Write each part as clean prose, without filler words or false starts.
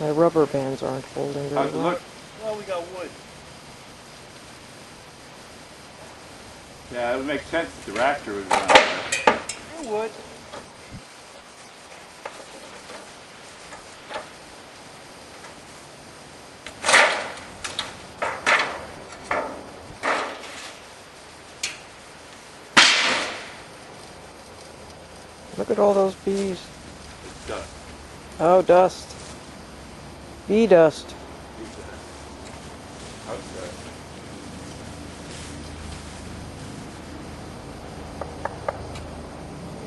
My rubber bands aren't holding very How's it well. look? Well, we got wood. Yeah, it would make sense if the rafter was around there. It would. Look at all those bees. It's dust. Oh, dust. Bee dust. House dust.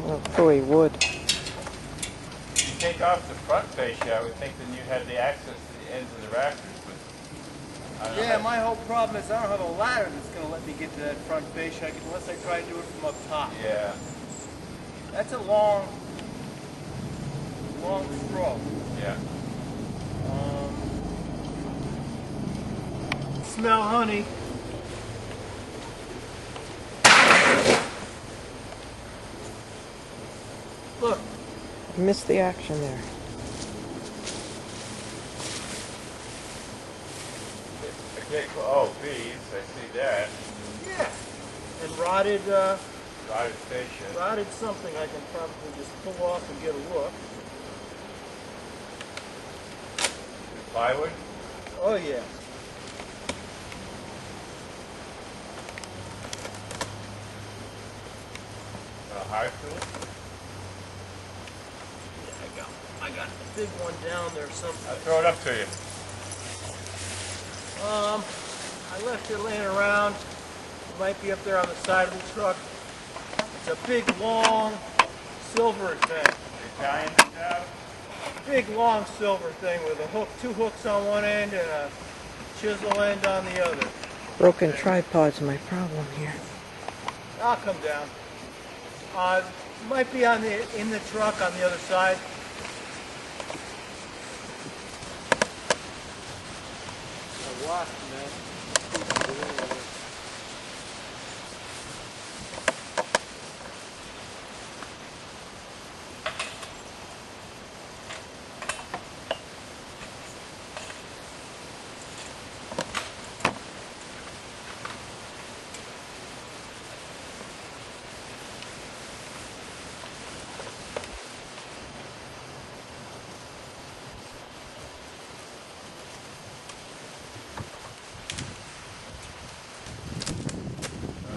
Oh, gooey wood. If you take off the front fascia, I would think then you had the access to the ends of the rafters, but I don't know. Yeah, my whole problem is I don't have a ladder that's going to let me get to that front fascia unless I try to do it from up top. Yeah. That's a long stroke. Yeah. Smell honey. Look. Missed the action there. Okay, cool. Oh, bees, I see that. Yeah. And rotted Rotted fascia. rotted something I can probably just pull off and get a look. Plywood? Oh yeah. Hard tool? Yeah, I got a big one down there somewhere. I'll throw it up to you. I left it laying around. It might be up there on the side of the truck. It's a big, long, silver thing. Italian job? Big, long silver thing with a hook, two hooks on one end and a chisel end on the other. Broken tripod's my problem here. I'll come down. Might be in the truck on the other side. A wasp, man.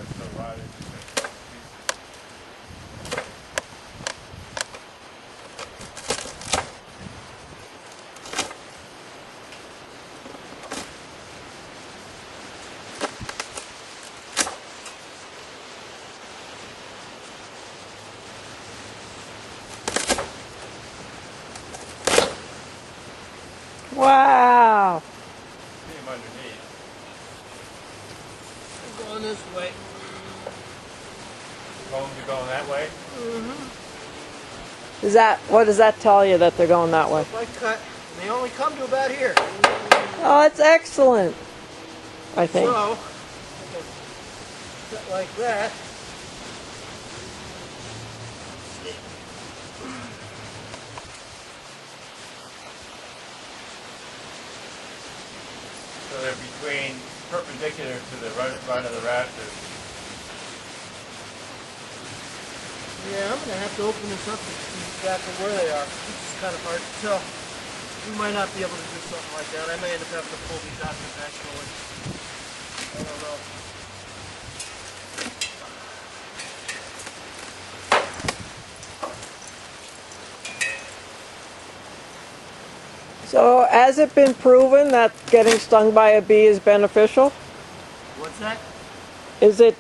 It's so rotted. Wow! See them underneath. I'm going this way. Combs are going that way? What does that tell you that they're going that way? If I cut, and they only come to about here. Oh, that's excellent. I think. So, I can cut like that. So they're between, perpendicular to the front of the rafters. Yeah, I'm going to have to open this up to see exactly where they are. This is kind of hard to tell. We might not be able to do something like that. I may end up having to pull these out conventionally. I don't know. So, has it been proven that getting stung by a bee is beneficial? What's that? Is it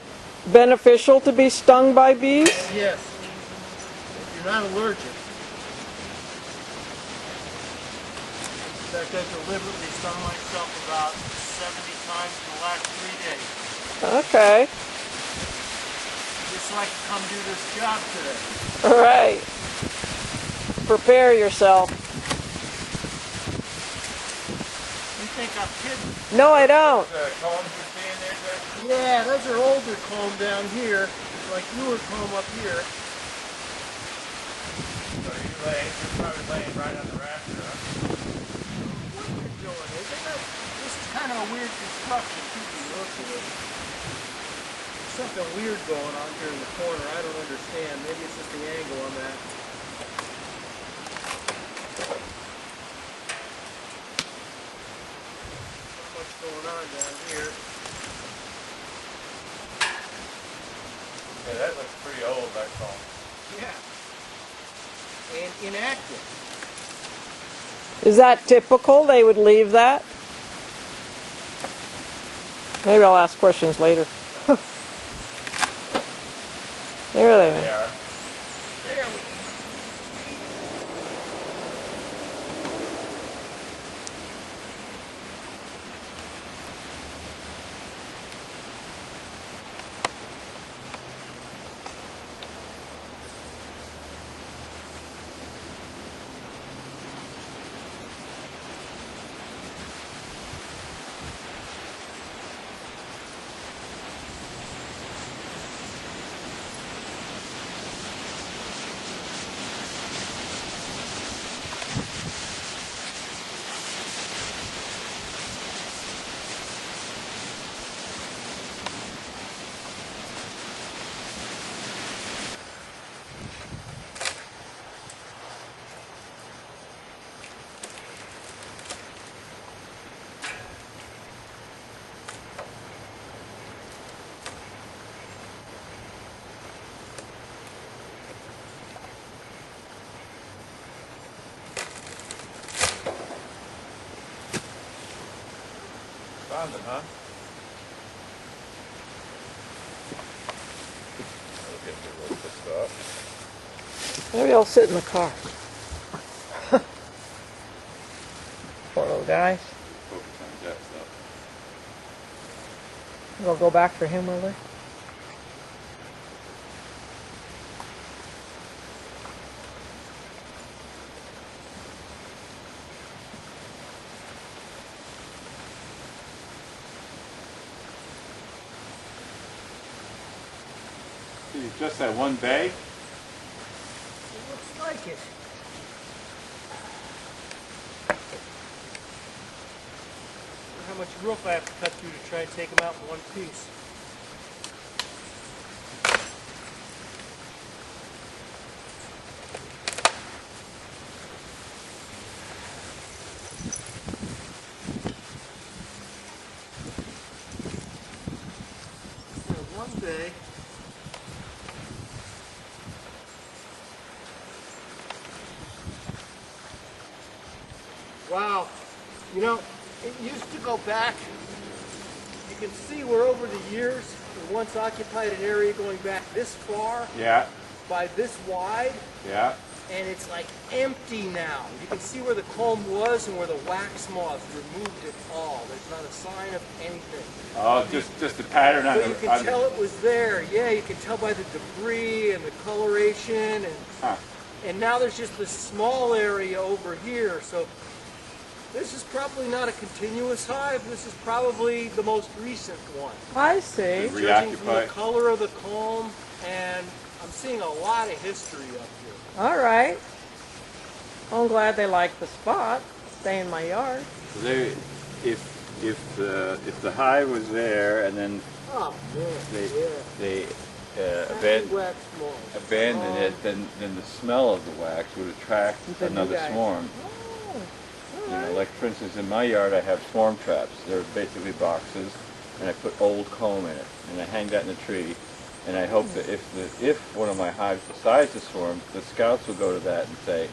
beneficial to be stung by bees? Yes. If you're not allergic. In fact, I deliberately stung myself about 70 times in the last 3 days. Okay. Just so I can come do this job today. All right. Prepare yourself. You think I'm kidding? No, I don't. The combs you're seeing there, Jeff? Yeah, those are older comb down here, like newer comb up here. So you're probably laying right on the rafter, huh? going. This is kind of a weird construction too, to look at it. There's something weird going on here in the corner. I don't understand. Maybe it's just the angle on that. Not much going on down here. Yeah, that looks pretty old, that call. Yeah. And inactive. Is that typical? They would leave that? Maybe I'll ask questions later. There they They are. are. There we go. Found it, huh? I'll get me a little pissed off. Maybe I'll sit in the car. Poor little guys. Focus on that stuff. They'll go back for him, will they? Just that one bay? It looks like it. How much roof I have to cut through to try and take them out in one piece. So one bay. Wow, you know, it used to go back, you can see we're over the years, we once occupied an area going back this far Yeah, by this wide, yeah. and it's like empty now. You can see where the comb was and where the wax moths removed it all. There's not a sign of anything. Oh, just the pattern on But you the... can tell it was there. Yeah, you can tell by the debris and the coloration, and now there's just this small area over here. So this is probably not a continuous hive. This is probably the most recent one. I see. Judging from the Reoccupied. color of the comb, and I'm seeing a lot of history up here. All right. I'm glad they like the spot. Stay in my yard. They, if the hive was there and then Oh man, they wax moth. abandon it, then the smell of the wax would attract The new another guys. swarm. Oh, You know, like for instance, in my yard I have swarm traps. They're basically boxes, and I put old comb in it, and I hang that in a tree, and I hope that if one of my hives decides to swarm, the scouts will go to that and say,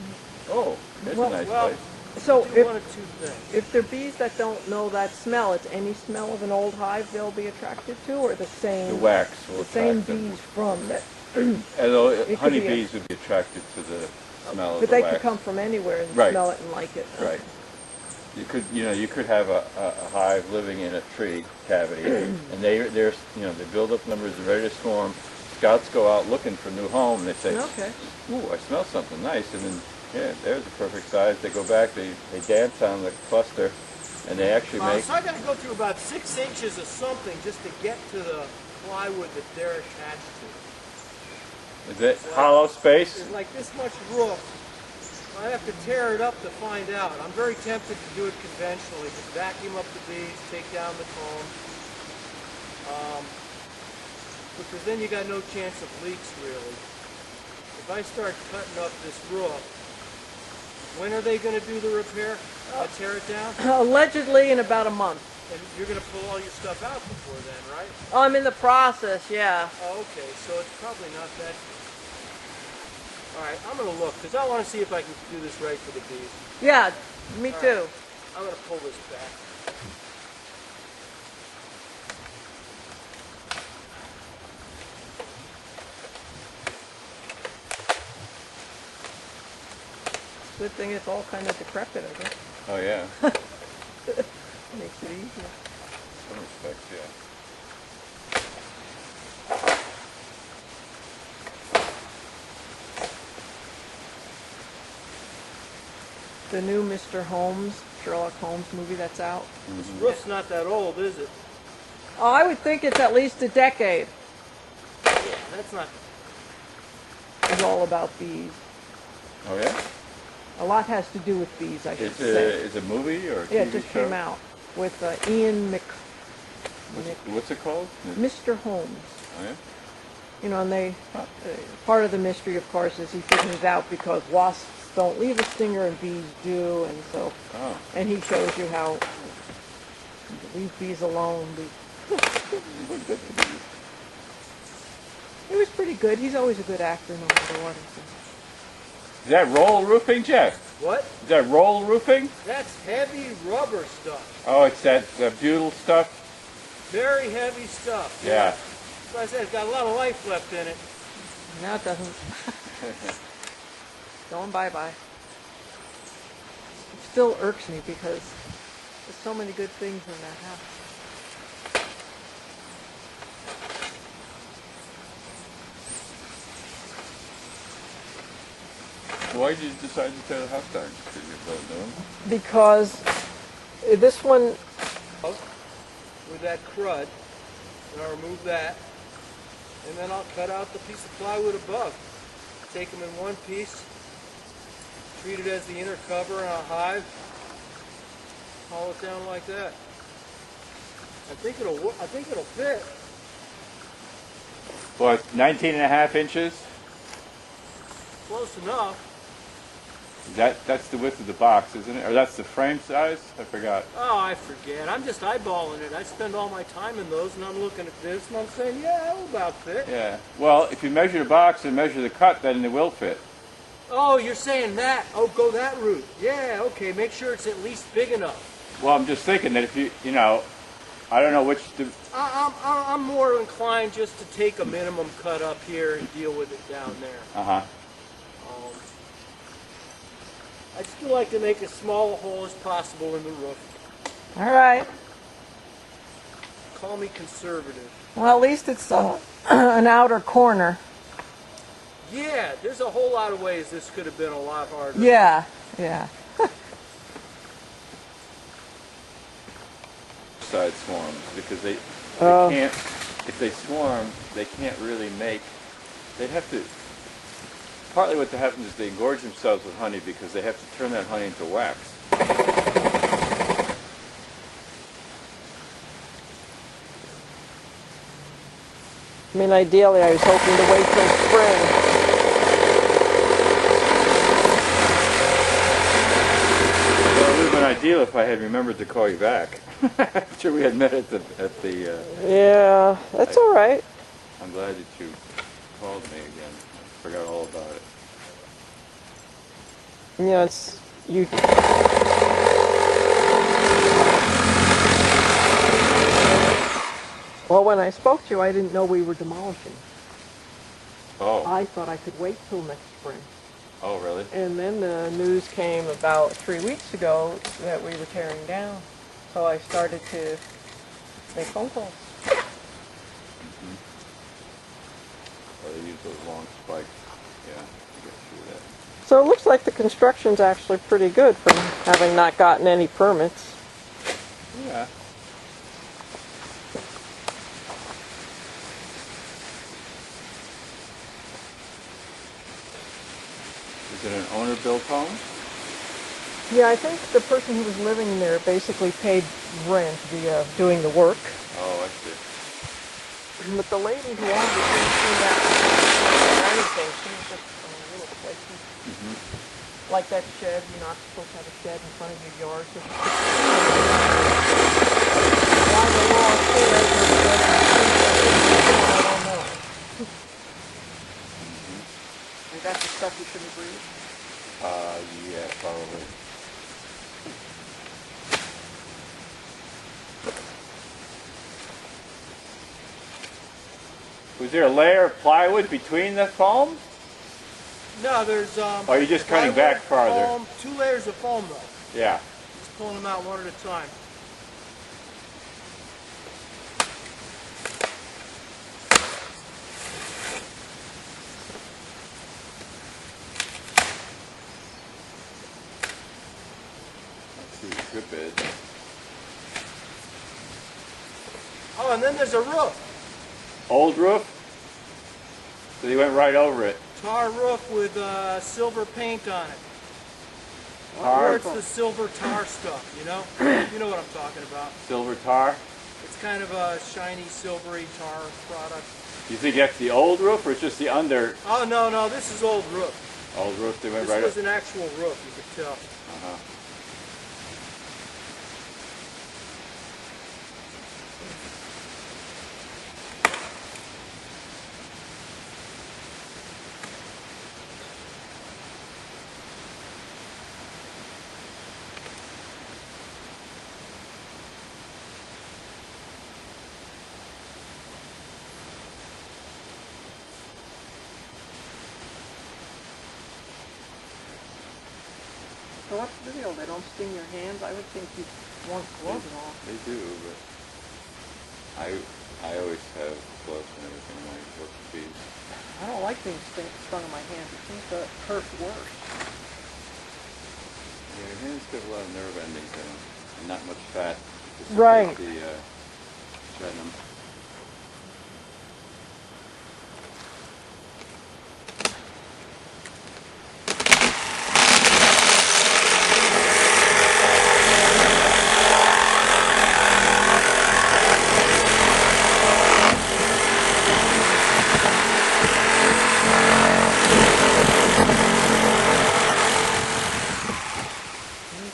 "Oh, there's a nice place." so Do one of two things. if they're bees that don't know that smell, it's any smell of an old hive they'll be attracted to, or the same The wax will the same attract them. bees from that. Although could be honeybees would be attracted to the smell of But the they wax. could come from anywhere and Right. smell it and like it. Right. You could have a hive living in a tree cavity, and they build up numbers, they're ready to swarm. Scouts go out looking for a new home, and they say, Okay. "Ooh, I smell something nice," and then yeah, there's the perfect size. They go back, they dance on the cluster, and they actually make. So I got to go through about 6 inches of something just to get to the plywood that they're attached to. Is it hollow space? There's like this much roof, I have to tear it up to find out. I'm very tempted to do it conventionally. Just vacuum up the bees, take down the comb. Because then you got no chance of leaks, really. If I start cutting up this roof, when are they going to do the repair? I tear it down? Allegedly in about a month. And you're going to pull all your stuff out before then, right? Oh, I'm in the process, yeah. Oh, okay, so it's probably not that. All right, I'm going to look because I want to see if I can do this right for the bees. Yeah, me All too. right, I'm going to pull this back. Good thing it's all kind of decrepit, I guess. Oh yeah. Makes it easier. Some respects, yeah. The new Mr. Holmes, Sherlock Holmes movie that's out. This roof's not that old, is it? Oh, I would think it's at least a decade. Yeah, that's not. It's all about bees. Oh yeah. A lot has to do with bees, I should It's say. a movie or a TV Yeah, it just show? came out with Ian What's it called? Mr. Holmes. Oh yeah. You know, and they part of the mystery, of course, is he figures out because wasps don't leave a stinger and bees do, and so Oh. and he shows you how leave bees alone. He was pretty good. He's always a good actor, no matter what. Is that roll roofing, Jeff? What? Is that roll roofing? That's heavy rubber stuff. Oh, it's that butyl stuff? Very heavy stuff. Yeah. Like I said, it's got a lot of life left in it. No, it doesn't. Going bye-bye. It still irks me because there's so many good things in that house. Why did you decide to tear the house down? Because you built new one? Because this one, With that crud, and I'll remove that, and then I'll cut out the piece of plywood above. Take them in one piece, treat it as the inner cover on a hive, haul it down like that. I think it'll fit. What, 19.5 inches? Close enough. That's the width of the box, isn't it? Or that's the frame size? I forgot. Oh, I forget. I'm just eyeballing it. I spend all my time in those, and I'm looking at this, and I'm saying, yeah, that'll about fit. Yeah. Well, if you measure the box and measure the cut, then it will fit. Oh, you're saying that. Oh, go that route. Yeah, okay. Make sure it's at least big enough. Well, I'm just thinking that if you know, I don't know which. I'm more inclined just to take a minimum cut up here and deal with it down there. Uh-huh. I just like to make as small a hole as possible in the roof. all right. Call me conservative. Well, at least it's an outer corner. Yeah, there's a whole lot of ways this could have been a lot harder. Yeah, yeah. Side swarms because they can't. If they swarm, they can't really make. They'd have to. Partly what happens is they engorge themselves with honey because they have to turn that honey into wax. I mean, ideally, I was hoping to wait till spring. Well, it would have been ideal if I had remembered to call you back. After we had met at the. Yeah, that's all right. I'm glad that you called me again. I forgot all about it. Yeah, it's you. Well, when I spoke to you, I didn't know we were demolishing. Oh. I thought I could wait till next spring. Oh, really? And then the news came about 3 weeks ago that we were tearing down. So I started to make phone calls. Or they use those long spikes. Yeah, to get through that. So it looks like the construction's actually pretty good from having not gotten any permits. Yeah. Is Is it an owner-built home? Yeah, I think the person who was living there basically paid rent via doing the work. Oh, I see. But the lady who owned it didn't seem that or anything. She was just a little sketchy. Like that shed, you're not supposed to have a shed in front of your yard. So why the law says I don't know. And that's the stuff you shouldn't breathe. Yeah, probably. Was there a layer of plywood between the foam? No, there's Or are you just cutting back farther? Foam, 2 layers of foam though. Yeah. Just pulling them out one at a time. Let's see, drip is. Oh, and then there's a roof. Old roof? So you went right over it. Tar roof with silver paint on it. Tar? Or it's the silver tar stuff, you know? You know what I'm talking about. Silver tar? It's kind of a shiny, silvery tar product. You think that's the old roof or it's just the under? Oh, no, this is old roof. Old roof they went This right was up? an actual roof, you could tell. Uh-huh. So what's the deal? They don't sting your hands? I would think you'd want gloves on. They do, but I always have gloves and everything when I work with bees. I don't like being stung on my hands. It seems to hurt worse. Yeah, your hands get a lot of nerve endings in them, and not much fat to support Right. the venom.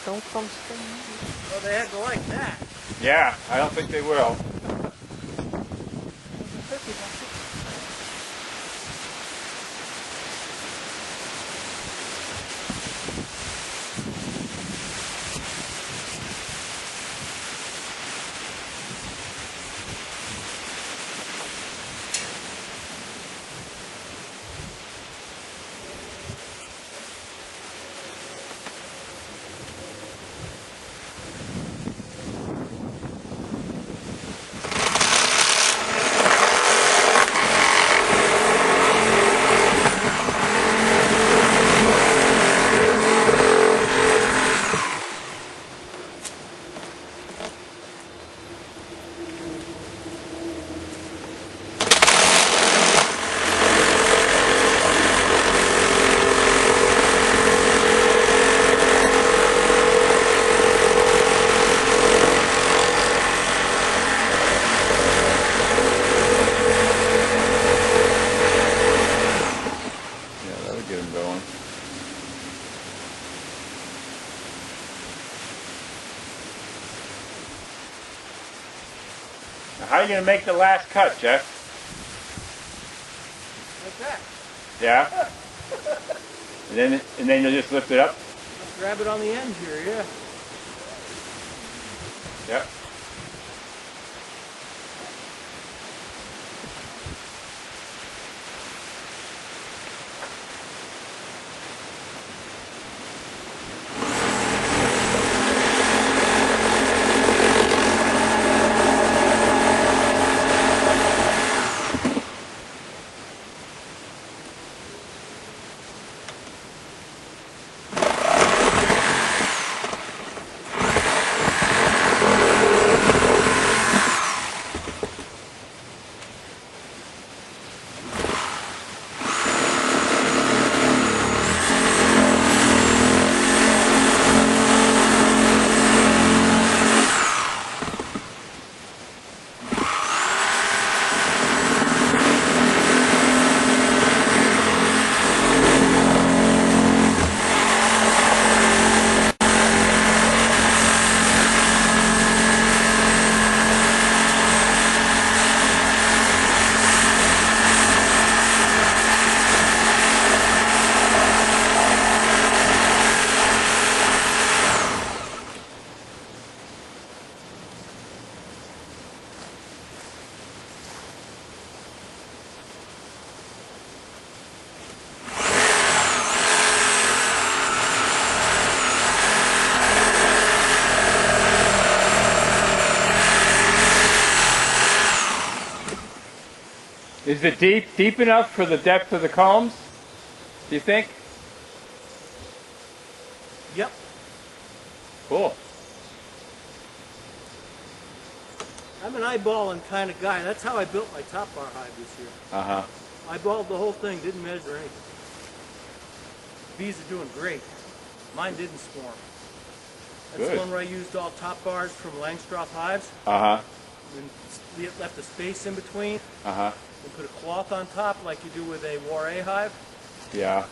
Don't come sting me. Well, they had to like that. Yeah, I don't think they will. Yeah, that'll get them going. Now, how are you going to make the last cut, Jeff? Like that. Yeah? and then you'll just lift it up? Just grab it on the end here, yeah. Yep. Is it deep enough for the depth of the combs? Do you think? Yep. Cool. I'm an eyeballing kind of guy. That's how I built my top bar hive this year. Uh-huh. Eyeballed the whole thing, didn't measure anything. Bees are doing great. Mine didn't swarm. That's Good. the one where I used all top bars from Langstroth hives. Uh-huh. And left a space in between. Uh-huh. And put a cloth on top like you do with a Waré hive. Yeah.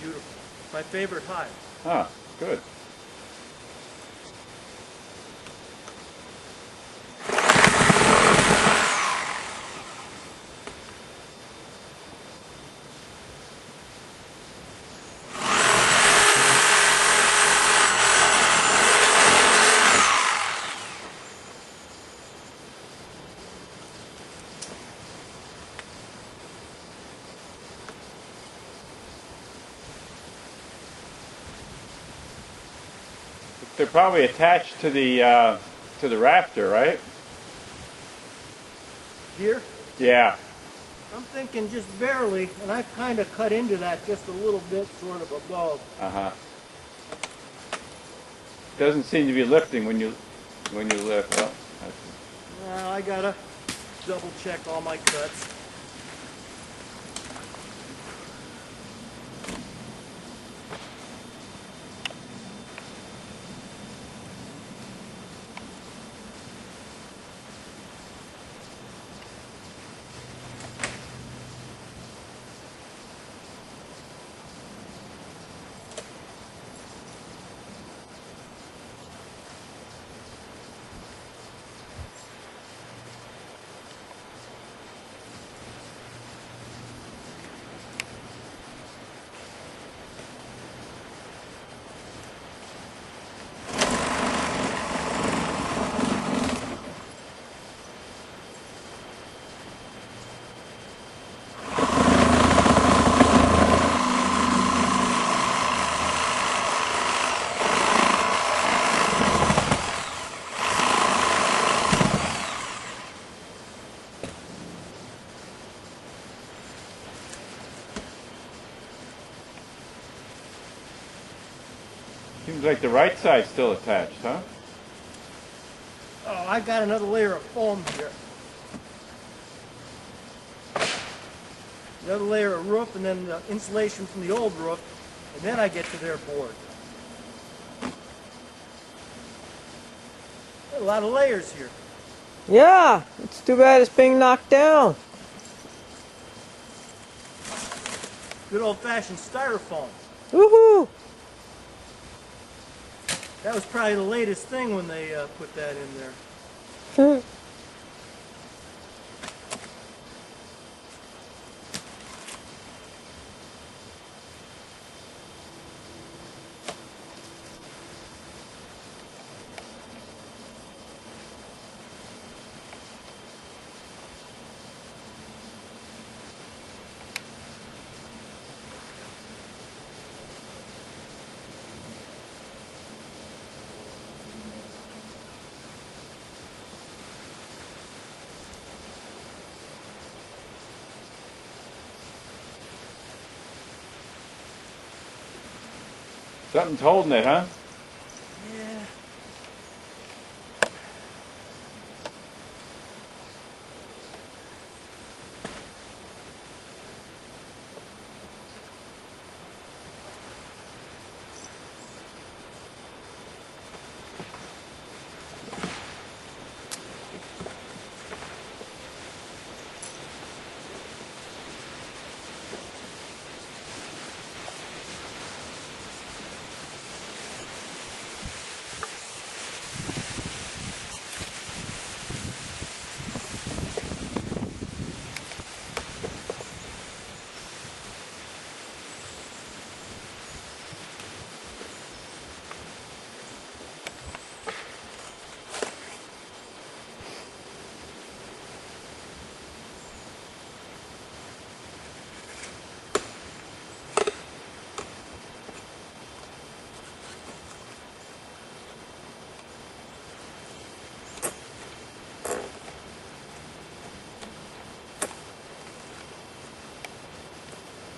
Beautiful. My favorite hive. Huh. Good. They're probably attached to the rafter, right? Here, Yeah. I'm thinking just barely, and I've kind of cut into that just a little bit sort of above. Uh-huh. Doesn't seem to be lifting when you lift. Well, Now I gotta double check all my cuts. seems like the right side's still attached, huh? Oh, I got another layer of foam here. Another layer of roof, and then the insulation from the old roof, and then I get to their board. A lot of layers here. Yeah, it's too bad it's being knocked down. Good old-fashioned styrofoam. Woohoo! That was probably the latest thing when they put that in there. Something's holding it, huh? Yeah.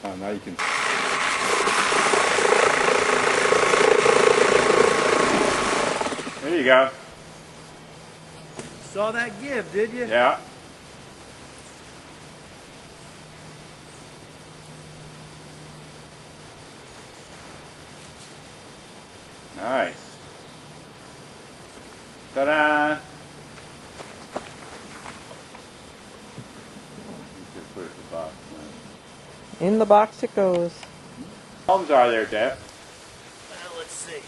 Oh, now you can. There you go. Saw that give, did you? Yeah. Nice. Ta-da! You could put it in the box. In the box it goes. Homes are there, Deb? Well, let's see.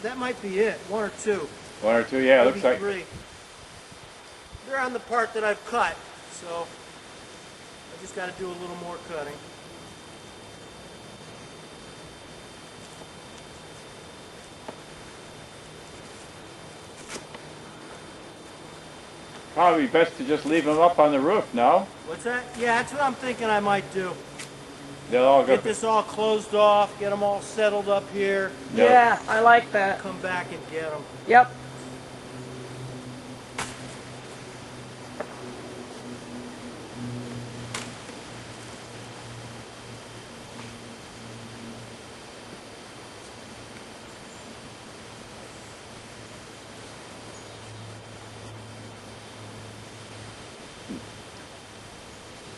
That might be it. One or two. One or two, yeah, it Maybe looks like. three. They're on the part that I've cut, so I just got to do a little more cutting. Probably best to just leave them up on the roof, no? What's that? Yeah, that's what I'm thinking I might do. They'll all go. Get this all closed off, get them all settled up here, Yep. Yeah, I like that. come back and get them. Yep.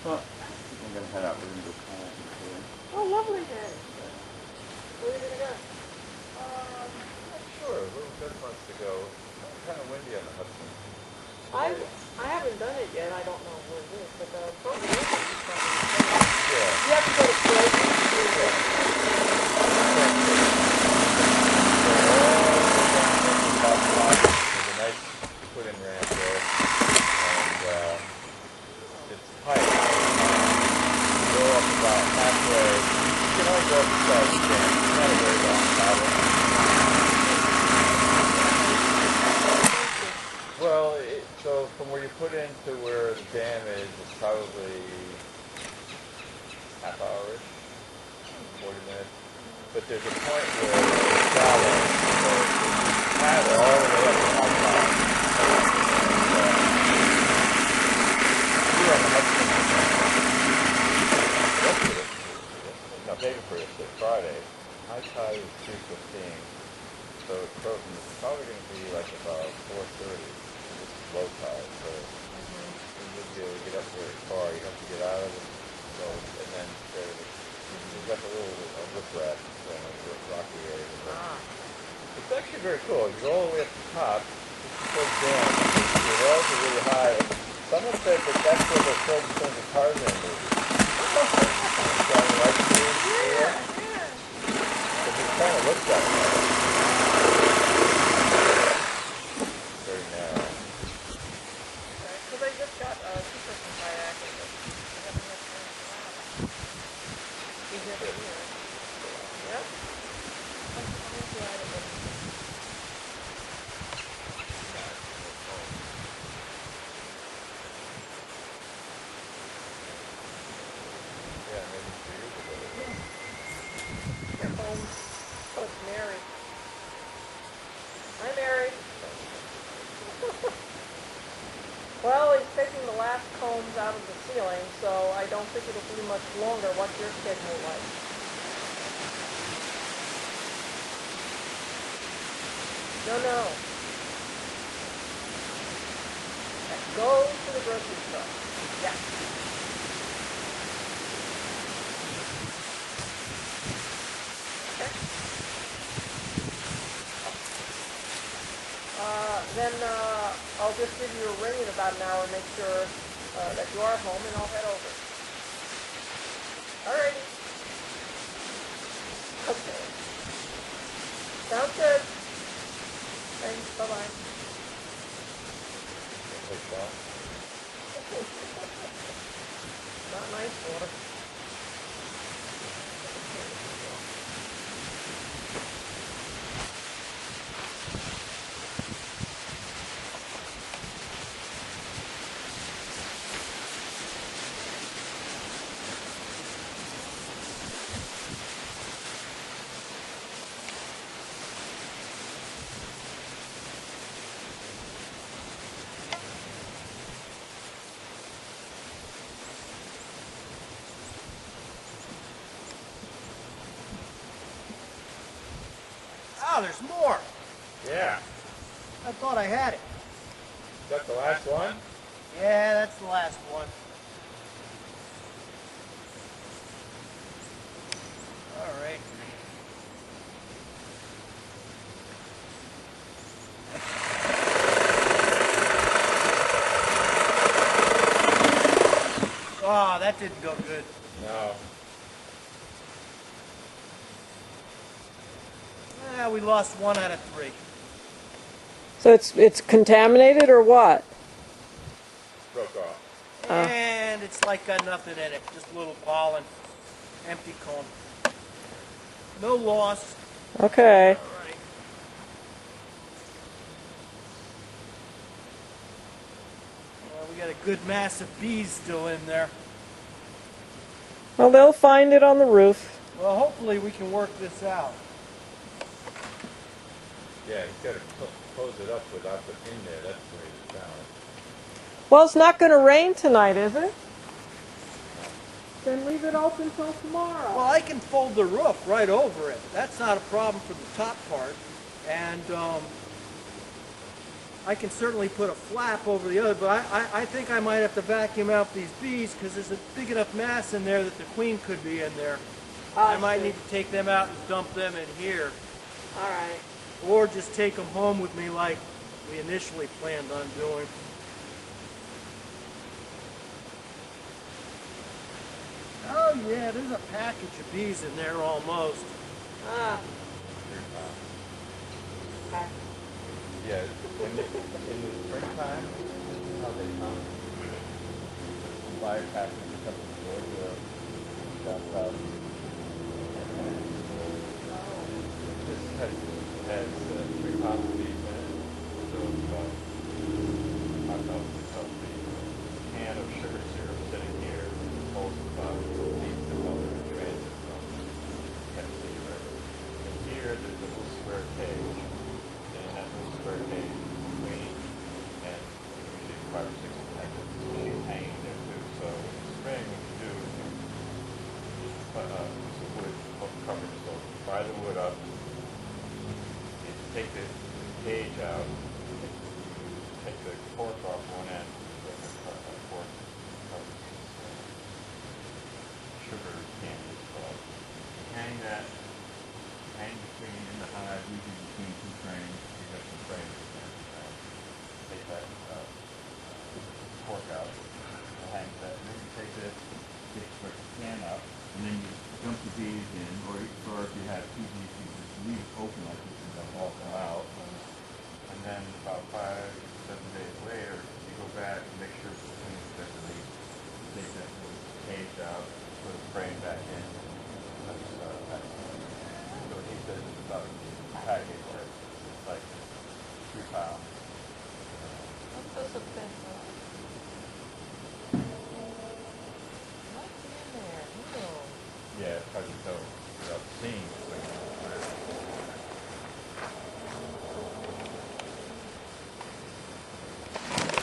Well, I'm gonna head out. We're gonna go kayaking today. Oh, lovely day. Where are you gonna go? Not sure. Little bit wants to go. It's kind of windy on the Hudson. I haven't done it yet. I don't know where it is, but probably is. Yeah. You have to go to Floyd. There's a nice put-in ramp there, and it's tight. You go up about halfway. You can only go up as far as you can. It's not a very long paddle. Well, so from where you put in to where the dam is, it's probably half hour-ish, 40 minutes. But there's a point where it's shallow, so you paddle all the way up to high tide. Here on the Hudson, yesterday, no, day before yesterday, Friday, high tide is 2:15, so it's frozen. It's probably going to be like about 4:30. This is low tide, so you wouldn't be able to get up very far. You have to get out of the boat, and then there's like a little riprap, rocky area. It's actually very cool. You go all the way up the top, it's goes down, the walls are really high. Someone said that that's where they filmed some of the Tarzan movies. Down the right area. Because it kind of looks that way. Very narrow. So they just got a two-person kayak. They haven't had time for that. He's never here. Yep. I'm glad of it. Yeah, maybe 2 years ago. They're home. Oh, it's Mary. Hi, Mary. Well, he's taking the last combs out of the ceiling, so I don't think it'll be much longer. What's your schedule like? No. Go to the grocery store. Yeah. Okay. Then I'll just give you a ring in about an hour and make sure that you are home, and I'll head over. Alrighty. Okay. Sounds good. Thanks. Bye-bye. Not nice water. Wow, there's more. Yeah. I thought I had it. Is that the last one? Yeah, that's the last one. All right. Oh, that didn't go good. No. Yeah, we lost 1 out of 3. So it's contaminated or what? Broke off. And it's like got nothing in it, just a little pollen, empty comb. No loss. Okay. All right. Well, we got a good mass of bees still in there. Well, they'll find it on the roof. Well, hopefully we can work this out. Yeah, he's got to close it up without the in there. That's the way it's found. Well, it's not going to rain tonight, is it? Then leave it open till tomorrow. Well, I can fold the roof right over it. That's not a problem for the top part. And I can certainly put a flap over the other, but I think I might have to vacuum out these bees because there's a big enough mass in there that the queen could be in there. I might need to take them out and dump them in here. All right. Or just take them home with me like we initially planned on doing. Oh yeah, there's a package of bees in there almost. Ah. Yeah, in the springtime, how they come. Buy a package of couple of Georgia stuff out. This has 3 pounds of beef in it. So I felt the can of sugar syrup sitting here holds about 8 to 12 in transit from Tennessee River. And here there's a little square cage. And that little square cage is the queen. And usually 5 or 6 attendants. She's hanging there too. So in the spring what you do is you put some wood cover so fry the wood up. You take the cage out. Take the cork off one end. Cork covers sugar candy is called. Hang that. Hang between in the hive, usually between 2 frames. You have some frames in there. Take that cork out, hang that, and then you take this, get the can up, and then you dump the bees in, or if you have 2 bees, you just leave it open like this and they'll all come out. And then about 5 or 7 days later, you go back and make sure the queen's been released. Take that little cage out, put a frame back in. So he says it's about a package that's like 3 pounds. What's this thing? What's in there? No. Yeah, it's hard to tell without seeing it.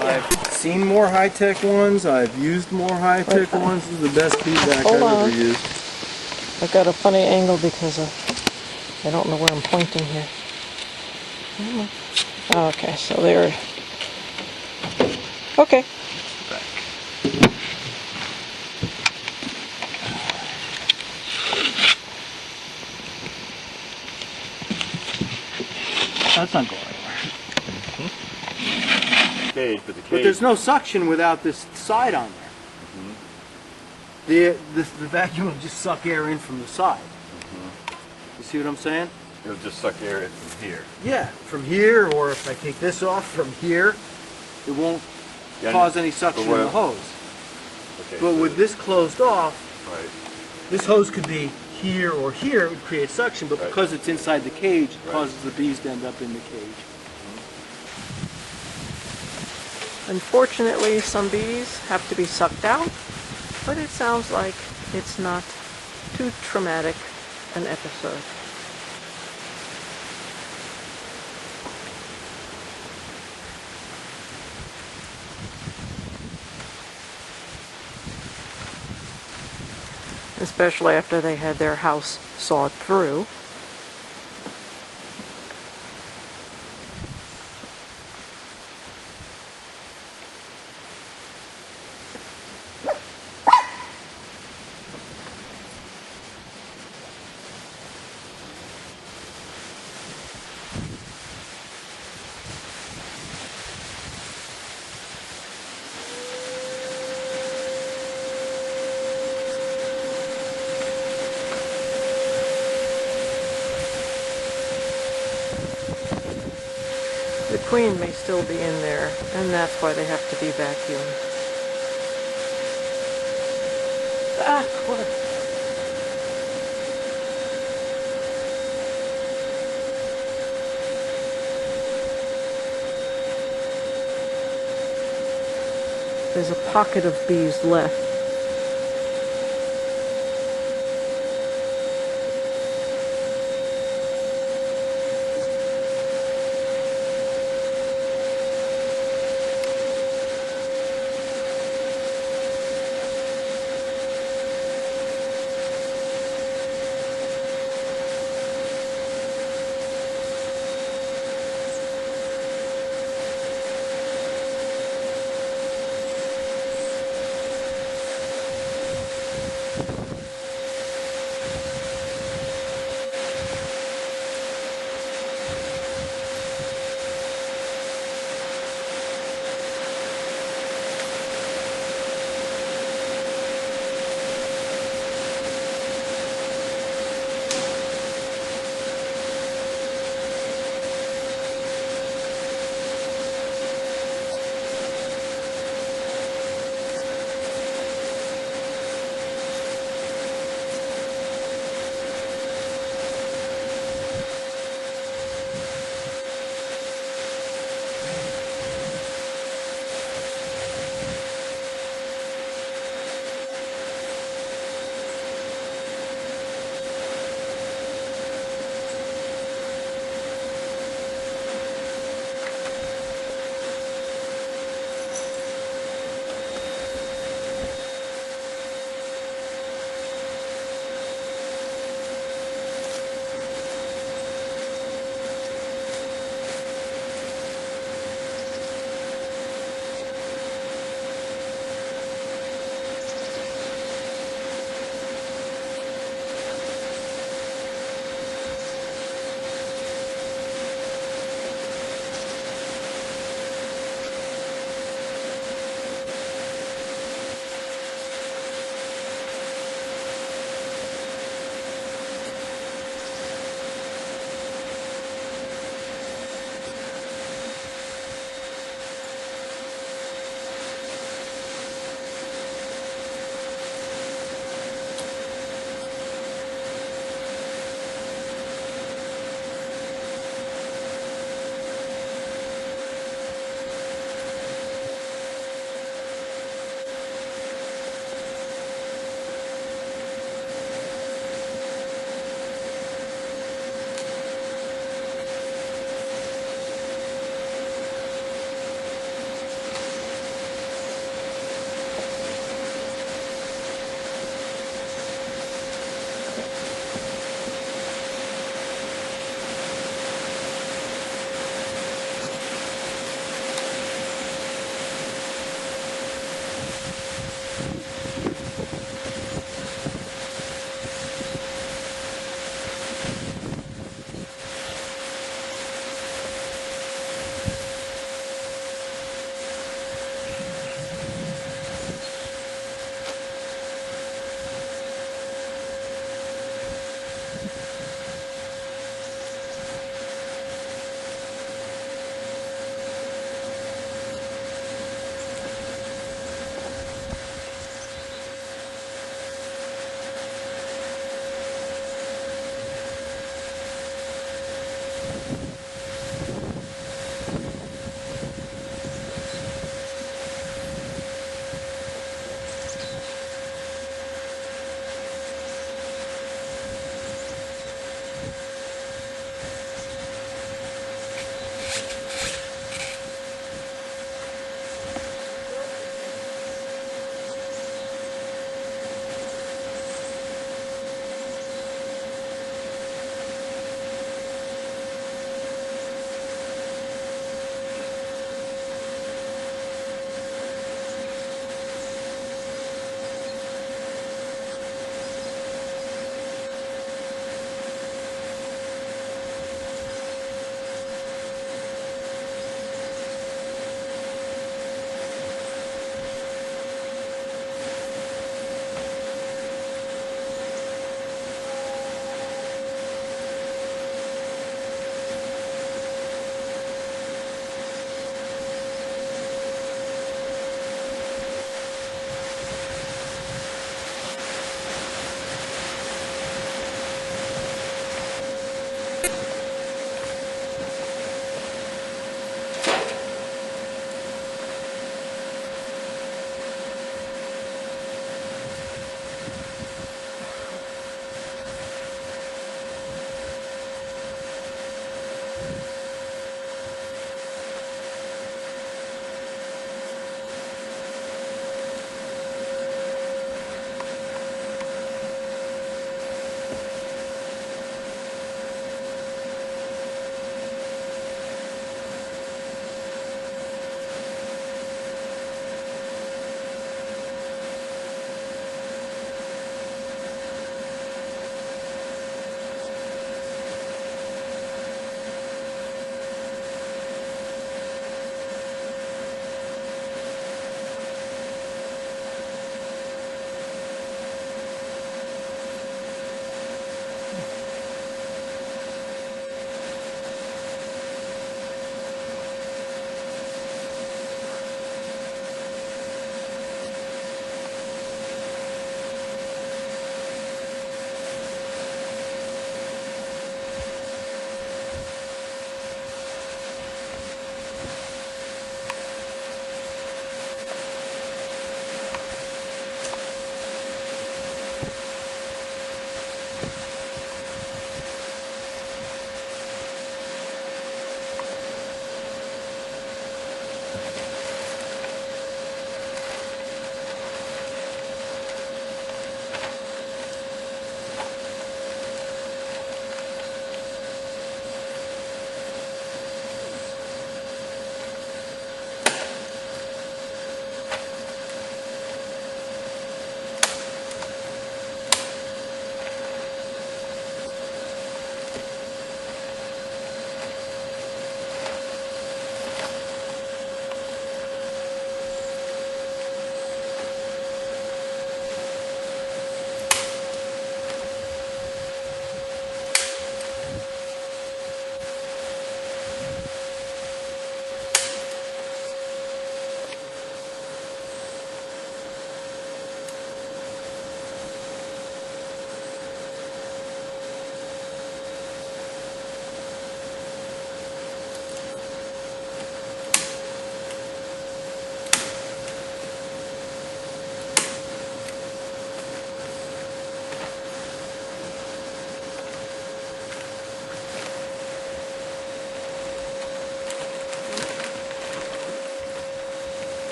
I've seen more high-tech ones. I've used more high-tech ones. This is the best feedback Hold I've on. ever used. I've got a funny angle because I don't know where I'm pointing here. Okay, so there. Okay. That's not going anywhere. Cage, but the cage. But there's no suction without this side on there. The vacuum will just suck air in from the side. You see what I'm saying? It'll just suck air in from here. Yeah, from here, or if I take this off from here, it won't cause any suction in the hose. Okay, But so with this closed off, right. this hose could be here or here, it would create suction, but Right. because it's inside the cage, it Right. causes the bees to end up in the cage. Unfortunately, some bees have to be sucked out, but it sounds like it's not too traumatic an episode. Especially after they had their house sawed through. queen may still be in there, and that's why they have to be vacuumed. Ah, what? There's a pocket of bees left.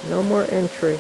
No more entry.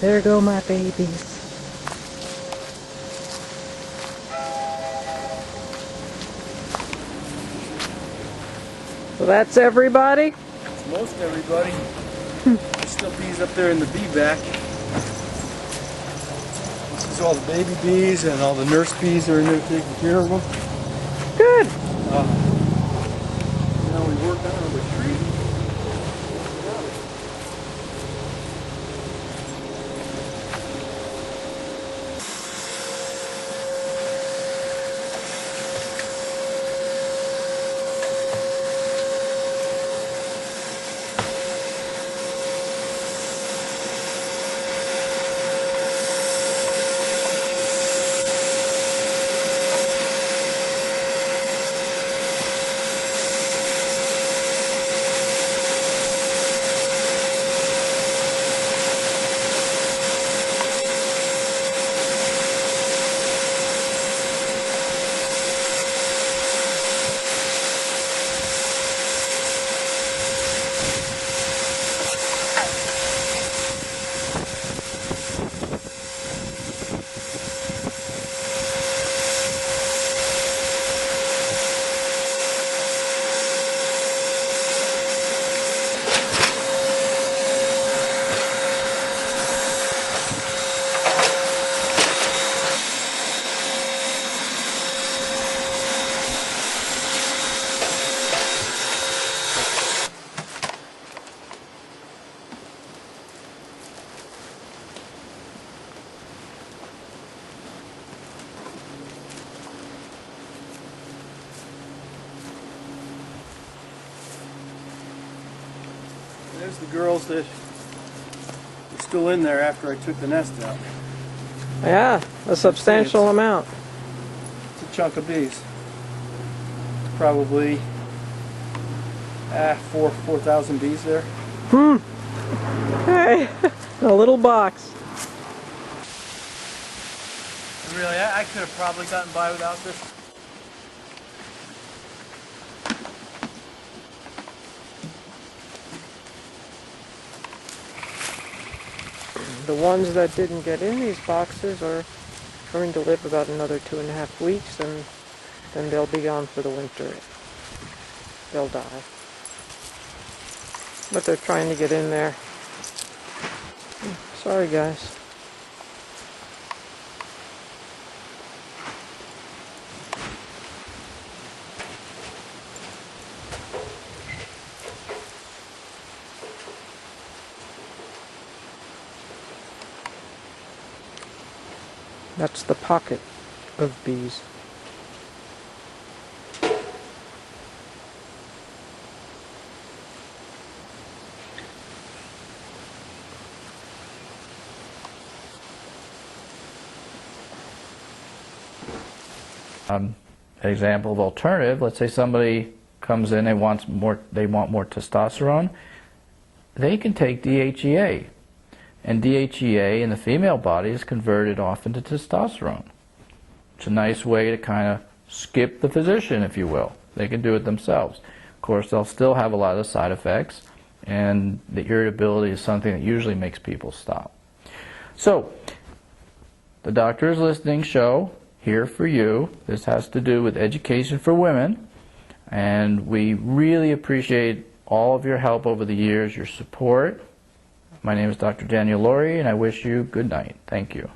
There go my babies. So that's everybody? It's most everybody. There's still bees up there in the bee vac. This is all the baby bees and all the nurse bees are in there taking care of them. Good. Now we work on our retreat. the girls that were still in there after I took the nest out. Yeah, a substantial amount. It's a chunk of bees. Probably 4,000 bees there. Hey, a little box. Really, I could have probably gotten by without this. The ones that didn't get in these boxes are going to live about another 2.5 weeks, and then they'll be gone for the winter. They'll die. But they're trying to get in there. Sorry, guys. That's the pocket of bees. An example of alternative, let's say somebody comes in, they want more testosterone, they can take DHEA. And DHEA in the female body is converted off into testosterone. It's a nice way to kind of skip the physician, if you will. They can do it themselves. Of course, they'll still have a lot of side effects, and the irritability is something that usually makes people stop. So, the Doctor is Listening show, here for you. This has to do with education for women, and we really appreciate all of your help over the years, your support. My name is Dr. Daniel Laurie, and I wish you good night. Thank you.